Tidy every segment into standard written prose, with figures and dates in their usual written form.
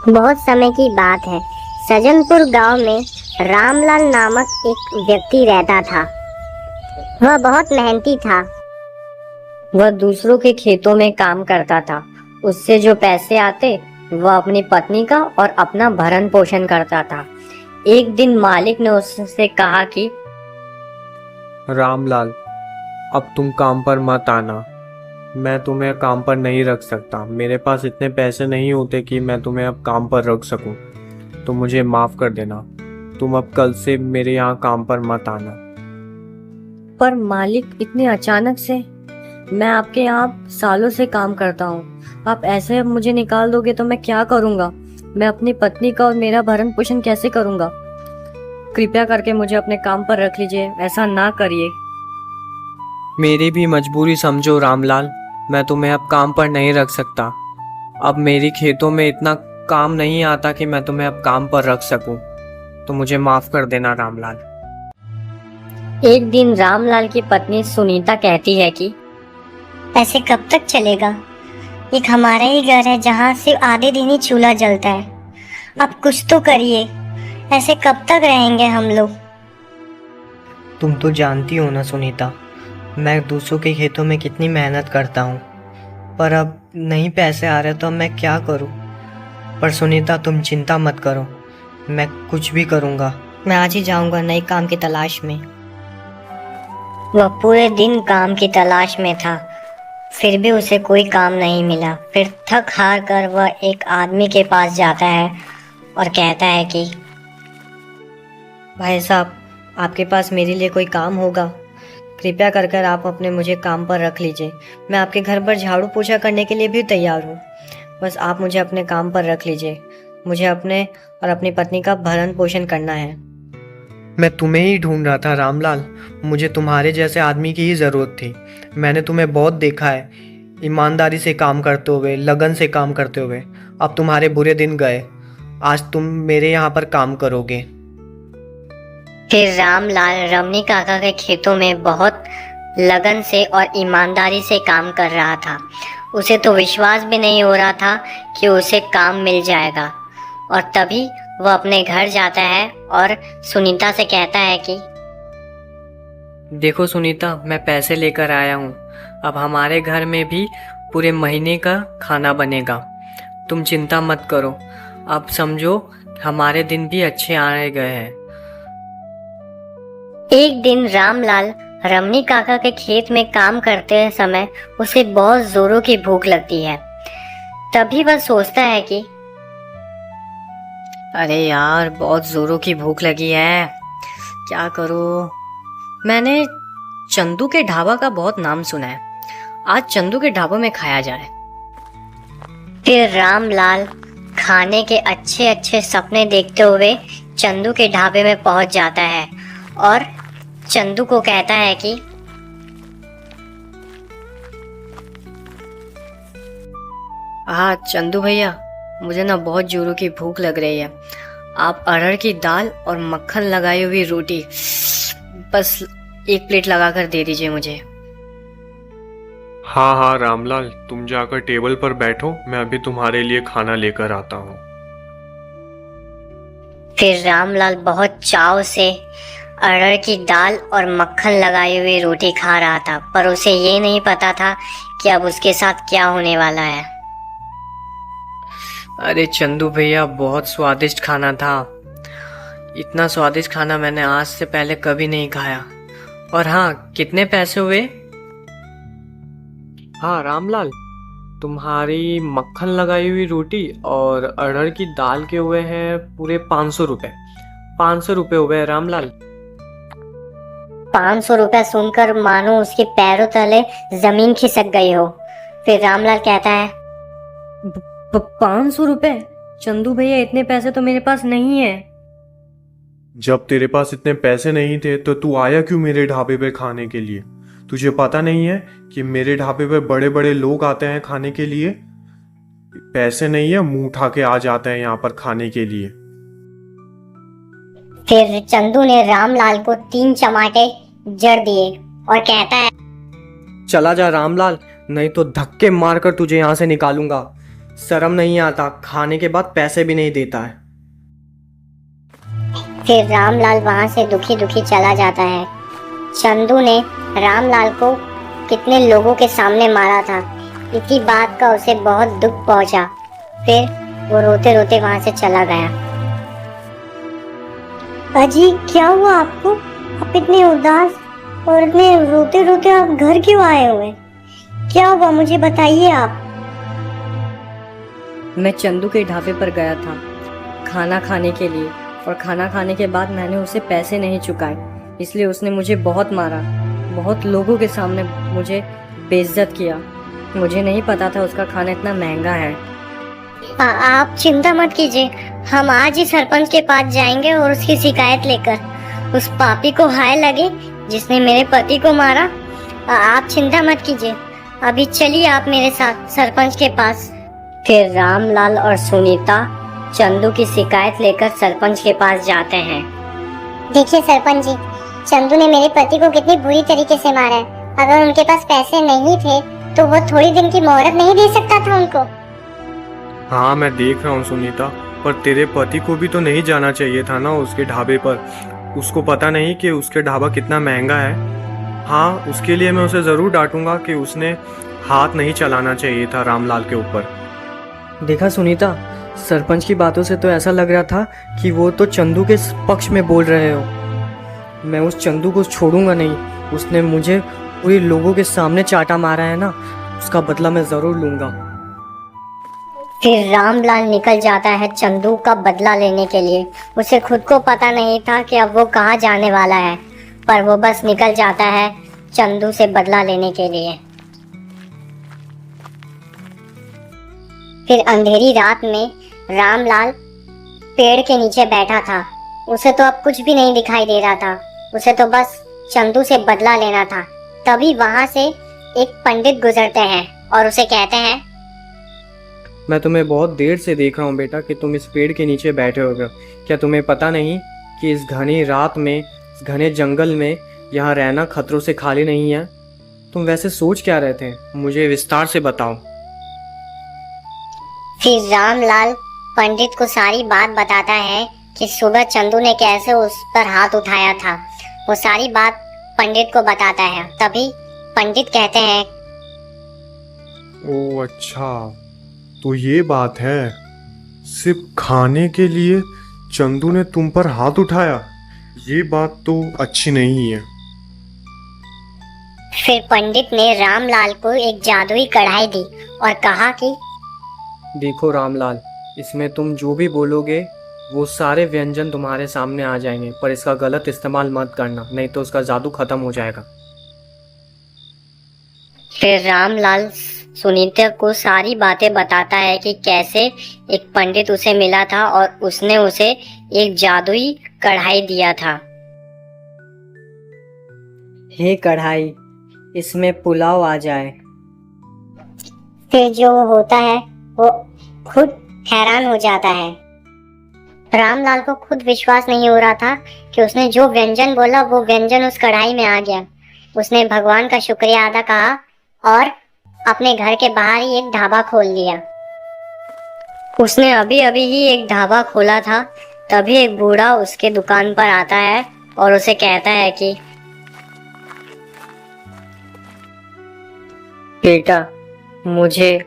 बहुत समय की बात है। सज्जनपुर गांव में रामलाल नामक एक व्यक्ति रहता था। वह बहुत मेहनती था। वह दूसरों के खेतों में काम करता था। उससे जो पैसे आते वह अपनी पत्नी का और अपना भरण पोषण करता था। एक दिन मालिक ने उससे कहा कि रामलाल, अब तुम काम पर मत आना। मैं तुम्हें काम पर नहीं रख सकता। मेरे पास इतने पैसे नहीं होते कि मैं तुम्हें अब काम पर रख सकूं। तो मुझे माफ कर देना। तुम अब कल से मेरे यहाँ काम पर मत आना। पर मालिक, इतने अचानक से? मैं आपके यहाँ सालों से काम करता हूँ। आप ऐसे अब मुझे निकाल दोगे तो मैं क्या करूँगा? मैं अपनी पत्नी का और मेरा भरण पोषण कैसे करूँगा? कृपया करके मुझे अपने काम पर रख लीजिए, ऐसा ना करिए। मेरी भी मजबूरी समझो रामलाल। मैं तुम्हें अब काम पर नहीं रख सकता। अब मेरी खेतों में इतना काम नहीं आता कि मैं तुम्हें अब काम पर रख सकूं। तो मुझे माफ कर देना रामलाल। एक दिन रामलाल की पत्नी सुनीता कहती है कि ऐसे कब तक चलेगा? एक हमारा ही घर है जहाँ सिर्फ आधे दिन ही चूल्हा जलता है। अब कुछ तो करिए। ऐसे कब तक रहेंगे हम लोग? तुम तो जानती हो ना सुनीता, मैं दूसरों के खेतों में कितनी मेहनत करता हूँ, पर अब नहीं पैसे आ रहे तो अब मैं क्या करूँ। पर सुनीता, तुम चिंता मत करो, मैं कुछ भी करूँगा। मैं आज ही जाऊँगा नए काम की तलाश में। वह पूरे दिन काम की तलाश में था, फिर भी उसे कोई काम नहीं मिला। फिर थक हार कर वह एक आदमी के पास जाता है और कहता है कि भाई साहब, आपके पास मेरे लिए कोई काम होगा? कृपया कर कर आप अपने मुझे काम पर रख लीजिए। मैं आपके घर पर झाड़ू पोछा करने के लिए भी तैयार हूँ। बस आप मुझे अपने काम पर रख लीजिए। मुझे अपने और अपनी पत्नी का भरण पोषण करना है। मैं तुम्हें ही ढूंढ रहा था रामलाल। मुझे तुम्हारे जैसे आदमी की ही ज़रूरत थी। मैंने तुम्हें बहुत देखा है, ईमानदारी से काम करते हुए, लगन से काम करते हुए। अब तुम्हारे बुरे दिन गए। आज तुम मेरे यहाँ पर काम करोगे। फिर रामलाल रमनी काका के खेतों में बहुत लगन से और ईमानदारी से काम कर रहा था। उसे तो विश्वास भी नहीं हो रहा था कि उसे काम मिल जाएगा। और तभी वह अपने घर जाता है और सुनीता से कहता है कि देखो सुनीता, मैं पैसे लेकर आया हूँ। अब हमारे घर में भी पूरे महीने का खाना बनेगा। तुम चिंता मत करो। अब समझो हमारे दिन भी अच्छे आए गए हैं। एक दिन रामलाल रमनी काका के खेत में काम करते समय उसे बहुत जोरों की भूख लगती है। तभी वह सोचता है कि अरे यार, बहुत जोरों की भूख लगी है, क्या करूँ? मैंने चंदू के ढाबा का बहुत नाम सुना है। आज चंदू के ढाबे में खाया जाए। फिर रामलाल खाने के अच्छे अच्छे सपने देखते हुए चंदू के ढाबे में पहुंच जाता है और चंदू को कहता है कि हाँ चंदू भैया, मुझे ना बहुत जोरों की भूख लग रही है। आप अरहर की दाल और मक्खन लगाई हुई रोटी बस एक प्लेट लगाकर दे दीजिए मुझे। हाँ हाँ रामलाल, तुम जाकर टेबल पर बैठो। मैं अभी तुम्हारे लिए खाना लेकर आता हूँ। फिर रामलाल बहुत चाव से अरहर की दाल और मक्खन लगाई हुई रोटी खा रहा था, पर उसे ये नहीं पता था कि अब उसके साथ क्या होने वाला है। अरे चंदू भैया, बहुत स्वादिष्ट खाना था। इतना स्वादिष्ट खाना मैंने आज से पहले कभी नहीं खाया। और हाँ, कितने पैसे हुए? हाँ रामलाल, तुम्हारी मक्खन लगाई हुई रोटी और अरहर की दाल के हुए हैं पूरे 500 रुपये। 500 रुपये हुए रामलाल। 500 रुपया सुनकर मानो उसके पैरों तले जमीन खिसक गई हो। फिर रामलाल कहता है 500 रुपए? चंदू भैया, इतने पैसे तो मेरे पास नहीं है। जब तेरे पास इतने पैसे नहीं थे तो तू आया क्यों मेरे ढाबे पे खाने के लिए? तुझे पता नहीं है कि मेरे ढाबे पे बड़े बड़े लोग आते हैं खाने के लिए? पैसे नहीं है, मुंह उठा के आ जाते हैं यहाँ पर खाने के लिए। फिर चंदू ने रामलाल को 3 चमाटे जड़ दिए और कहता है चला जा रामलाल, नहीं तो धक्के मारकर तुझे यहाँ से निकालूंगा। शर्म नहीं आता, खाने के बाद पैसे भी नहीं देता है। फिर रामलाल वहां से दुखी दुखी चला जाता है। चंदू ने रामलाल को कितने लोगों के सामने मारा था, इसी बात का उसे बहुत दुख पहुंचा। फिर वो रोते रोते वहां से चला गया। अजी, क्या हुआ आपको? आप इतने उदास और इतने रोते रोते आप घर क्यों आए हुए? क्या हुआ, मुझे बताइए आप। मैं चंदू के ढाबे पर गया था खाना खाने के लिए, और खाना खाने के बाद मैंने उसे पैसे नहीं चुकाए, इसलिए उसने मुझे बहुत मारा, बहुत लोगों के सामने मुझे बेइज्जत किया। मुझे नहीं पता था उसका खाना इतना महंगा है। आप चिंता मत कीजिए, हम आज ही सरपंच के पास जाएंगे और उसकी शिकायत लेकर उस पापी को हाय लगे जिसने मेरे पति को मारा। आप चिंता मत कीजिए, अभी चलिए आप मेरे साथ सरपंच के पास। फिर रामलाल और सुनीता चंदू की शिकायत लेकर सरपंच के पास जाते हैं। देखिए सरपंच जी, चंदू ने मेरे पति को कितनी बुरी तरीके से मारा है। अगर उनके पास पैसे नहीं थे तो वो थोड़ी दिन की मोहलत नहीं दे सकता था उनको। हाँ, मैं देख रहा हूँ सुनीता, पर तेरे पति को भी तो नहीं जाना चाहिए था ना उसके ढाबे पर। उसको पता नहीं कि उसके ढाबा कितना महंगा है। हाँ, उसके लिए मैं उसे ज़रूर डांटूंगा कि उसने हाथ नहीं चलाना चाहिए था रामलाल के ऊपर। देखा सुनीता, सरपंच की बातों से तो ऐसा लग रहा था कि वो तो चंदू के पक्ष में बोल रहे हो। मैं उस चंदू को छोड़ूंगा नहीं। उसने मुझे पूरे लोगों के सामने चाटा मारा है ना, उसका बदला मैं ज़रूर लूंगा। फिर रामलाल निकल जाता है चंदू का बदला लेने के लिए। उसे खुद को पता नहीं था कि अब वो कहाँ जाने वाला है, पर वो बस निकल जाता है चंदू से बदला लेने के लिए। फिर अंधेरी रात में रामलाल पेड़ के नीचे बैठा था। उसे तो अब कुछ भी नहीं दिखाई दे रहा था, उसे तो बस चंदू से बदला लेना था। तभी वहां से एक पंडित गुजरते हैं और उसे कहते हैं, मैं तुम्हें बहुत देर से देख रहा हूँ बेटा कि तुम इस पेड़ के नीचे बैठे हो गए। क्या तुम्हें पता नहीं कि इस घनी रात में, इस घने जंगल में यहाँ रहना खतरों से खाली नहीं है? तुम वैसे सोच क्या रहे थे, मुझे विस्तार से बताओ। फिर रामलाल पंडित को सारी बात बताता है कि सुबह चंदू ने कैसे उस पर हाथ उठाया था। वो सारी बात पंडित को बताता है। तभी पंडित कहते हैं, ओह अच्छा, तो ये बात है। सिर्फ खाने के लिए चंदू ने तुम पर हाथ उठाया, ये बात तो अच्छी नहीं है। फिर पंडित ने रामलाल को एक जादुई कढ़ाई दी और कहा कि देखो रामलाल, इसमें तुम जो भी बोलोगे वो सारे व्यंजन तुम्हारे सामने आ जाएंगे, पर इसका गलत इस्तेमाल मत करना, नहीं तो उसका जादू खत्म हो जाएगा। फिर रामलाल सुनीता को सारी बातें बताता है कि कैसे एक पंडित उसे मिला था और उसने उसे एक जादुई कढ़ाई दिया था। हे कढ़ाई, इसमें पुलाव आ जाए। फिर जो होता है वो खुद हैरान हो जाता है। रामलाल को खुद विश्वास नहीं हो रहा था कि उसने जो व्यंजन बोला वो व्यंजन उस कढ़ाई में आ गया। उसने भगवान का शुक्रिया अदा कहा और अपने घर के बाहर ही एक ढाबा खोल लिया। उसने अभी अभी ही एक ढाबा खोला था, तभी एक बूढ़ा उसके दुकान पर आता है और उसे कहता है कि बेटा, मुझे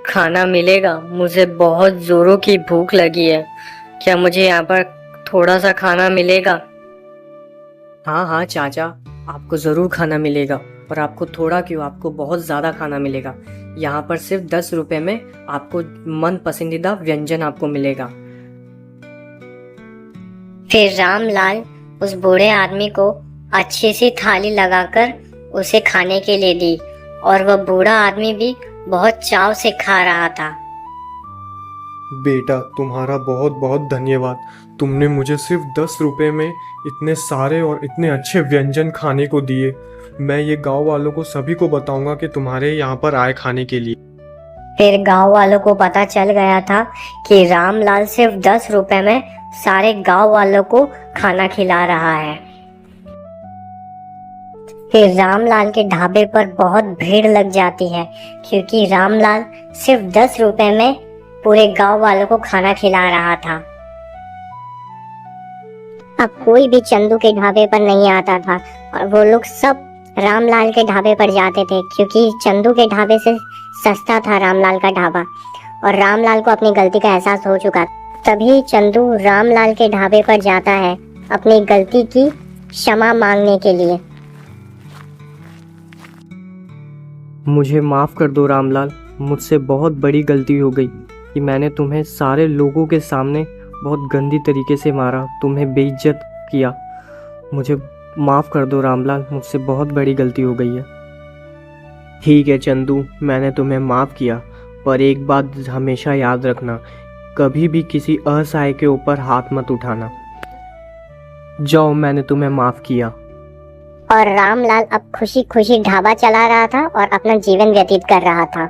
खाना मिलेगा? मुझे बहुत जोरों की भूख लगी है, क्या मुझे यहाँ पर थोड़ा सा खाना मिलेगा? हाँ हाँ चाचा, आपको ज़रूर खाना मिलेगा, और आपको थोड़ा क्यों, आपको बहुत ज़्यादा खाना मिलेगा। यहाँ पर सिर्फ 10 रुपए में आपको मन पसंदीदा व्यंजन आपको मिलेगा। फिर रामलाल उस बूढ़े आदमी को अच्छी सी थाली लगाकर उसे खाने के लिए दी और वह बूढ़ा आदमी भी बहुत चाव से खा रहा था। बेटा, तुम्हारा बहुत बहुत धन्यवाद। तुमने मुझे सिर्फ 10 रुपए में इतने सारे और इतने अच्छे व्यंजन खाने को दिए। मैं ये गांव वालों को सभी को बताऊंगा कि तुम्हारे यहाँ पर आए खाने के लिए। फिर गांव वालों को पता चल गया था कि रामलाल सिर्फ 10 रुपए में सारे गांव वालों को खाना खिला रहा है। फिर रामलाल के ढाबे पर बहुत भीड़ लग जाती है, क्योंकि रामलाल सिर्फ 10 रुपए में पूरे गांव वालों को खाना खिला रहा था। अब कोई भी चंदू के ढाबे पर नहीं आता था और वो लोग सब रामलाल के ढाबे पर जाते थे, क्योंकि चंदू के ढाबे से सस्ता था रामलाल का ढाबा और रामलाल को अपनी गलती का एहसास हो चुका। तभी चंदू रामलाल के ढाबे पर जाता है अपनी गलती की क्षमा मांगने के लिए। मुझे माफ़ कर दो रामलाल, मुझसे बहुत बड़ी गलती हो गई कि मैंने तुम्हें सारे लोगों के सामने बहुत गंदी तरीके से मारा, तुम्हें बेइज्जत किया। मुझे माफ़ कर दो रामलाल, मुझसे बहुत बड़ी गलती हो गई है। ठीक है चंदू, मैंने तुम्हें माफ़ किया, पर एक बात हमेशा याद रखना, कभी भी किसी असहाय के ऊपर हाथ मत उठाना। जाओ, मैंने तुम्हें माफ़ किया। और रामलाल अब खुशी खुशी ढाबा चला रहा था और अपना जीवन व्यतीत कर रहा था।